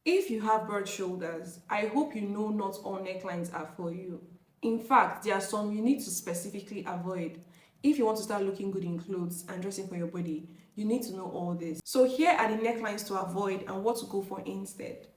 If you have broad shoulders, I hope you know not all necklines are for you. In fact, there are some you need to specifically avoid. If you want to start looking good in clothes and dressing for your body, you need to know all this. So here are the necklines to avoid and what to go for instead.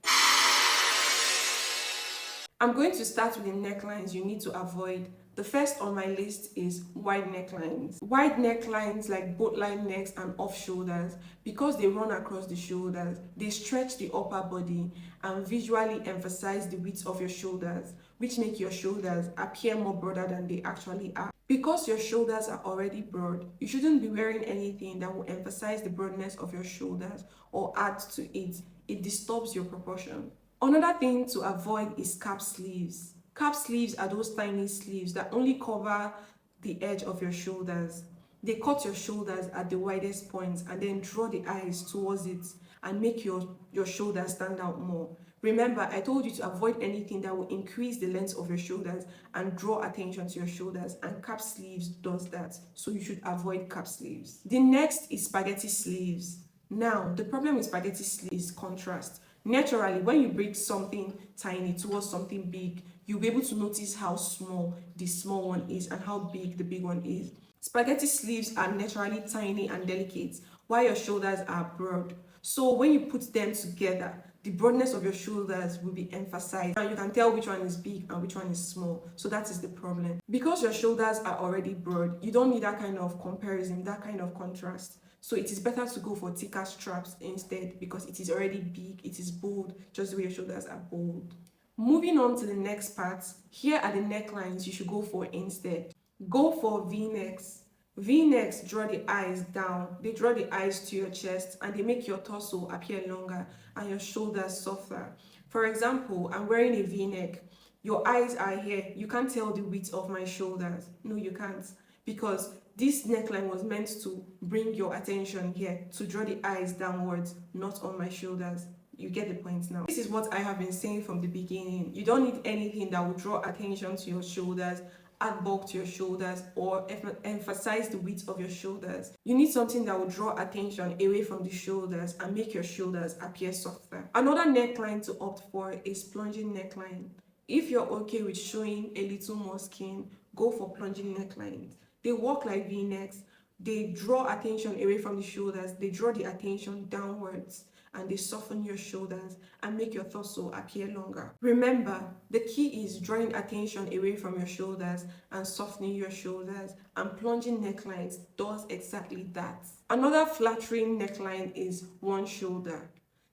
I'm going to start with the necklines you need to avoid. The first on my list is wide necklines. Wide necklines like boat-line necks and off shoulders, because they run across the shoulders, they stretch the upper body and visually emphasize the width of your shoulders, which make your shoulders appear more broader than they actually are. Because your shoulders are already broad, you shouldn't be wearing anything that will emphasize the broadness of your shoulders or add to it. It disturbs your proportion. Another thing to avoid is cap sleeves. Cap sleeves are those tiny sleeves that only cover the edge of your shoulders. They cut your shoulders at the widest points and then draw the eyes towards it and make your shoulders stand out more. Remember, I told you to avoid anything that will increase the length of your shoulders and draw attention to your shoulders, and cap sleeves does that. So you should avoid cap sleeves. The next is spaghetti sleeves. Now, the problem with spaghetti sleeves is contrast. Naturally, when you bring something tiny towards something big, you'll be able to notice how small the small one is and how big the big one is. Spaghetti sleeves are naturally tiny and delicate, while your shoulders are broad. So when you put them together, the broadness of your shoulders will be emphasized and you can tell which one is big and which one is small. So that is the problem. Because your shoulders are already broad, you don't need that kind of comparison, that kind of contrast. So it is better to go for thicker straps instead, because it is already big, it is bold, just the way your shoulders are bold. Moving on to the next part, here are the necklines you should go for instead. Go for V-necks. V-necks draw the eyes down, they draw the eyes to your chest and they make your torso appear longer and your shoulders softer. For example, I'm wearing a V-neck. Your eyes are here. You can't tell the width of my shoulders. No, you can't. Because this neckline was meant to bring your attention here, to draw the eyes downwards, not on my shoulders. You get the point now. This is what I have been saying from the beginning. You don't need anything that will draw attention to your shoulders, add bulk to your shoulders, or emphasize the width of your shoulders. You need something that will draw attention away from the shoulders and make your shoulders appear softer. Another neckline to opt for is plunging neckline. If you're okay with showing a little more skin, go for plunging necklines. They work like V-necks. They draw attention away from the shoulders. They draw the attention downwards and they soften your shoulders and make your torso appear longer. Remember, the key is drawing attention away from your shoulders and softening your shoulders, and plunging necklines does exactly that. Another flattering neckline is one shoulder.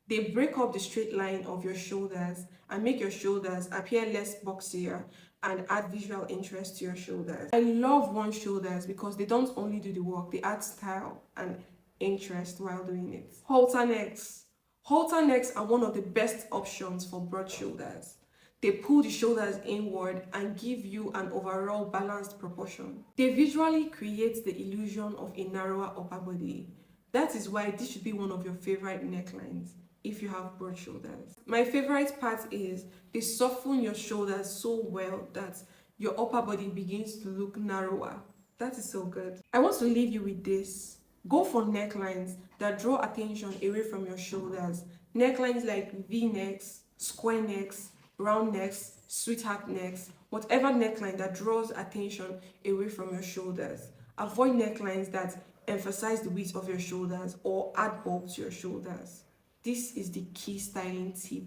They break up the straight line of your shoulders and make your shoulders appear less boxier and add visual interest to your shoulders. I love one shoulders because they don't only do the work, they add style and interest while doing it. Halter necks. Halter necks are one of the best options for broad shoulders. They pull the shoulders inward and give you an overall balanced proportion. They visually create the illusion of a narrower upper body. That is why this should be one of your favorite necklines if you have broad shoulders. My favorite part is they soften your shoulders so well that your upper body begins to look narrower. That is so good. I want to leave you with this. Go for necklines that draw attention away from your shoulders. Necklines like V-necks, square necks, round necks, sweetheart necks, whatever neckline that draws attention away from your shoulders. Avoid necklines that emphasize the width of your shoulders or add bulk to your shoulders. This is the key styling tip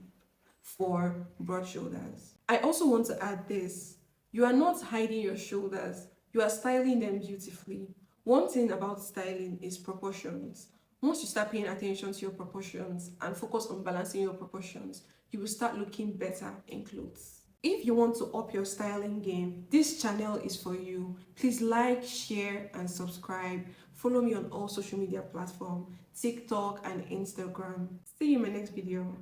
for broad shoulders. I also want to add this. You are not hiding your shoulders, you are styling them beautifully. One thing about styling is proportions. Once you start paying attention to your proportions and focus on balancing your proportions, you will start looking better in clothes. If you want to up your styling game, this channel is for you. Please like, share, and subscribe. Follow me on all social media platforms, TikTok and Instagram. See you in my next video.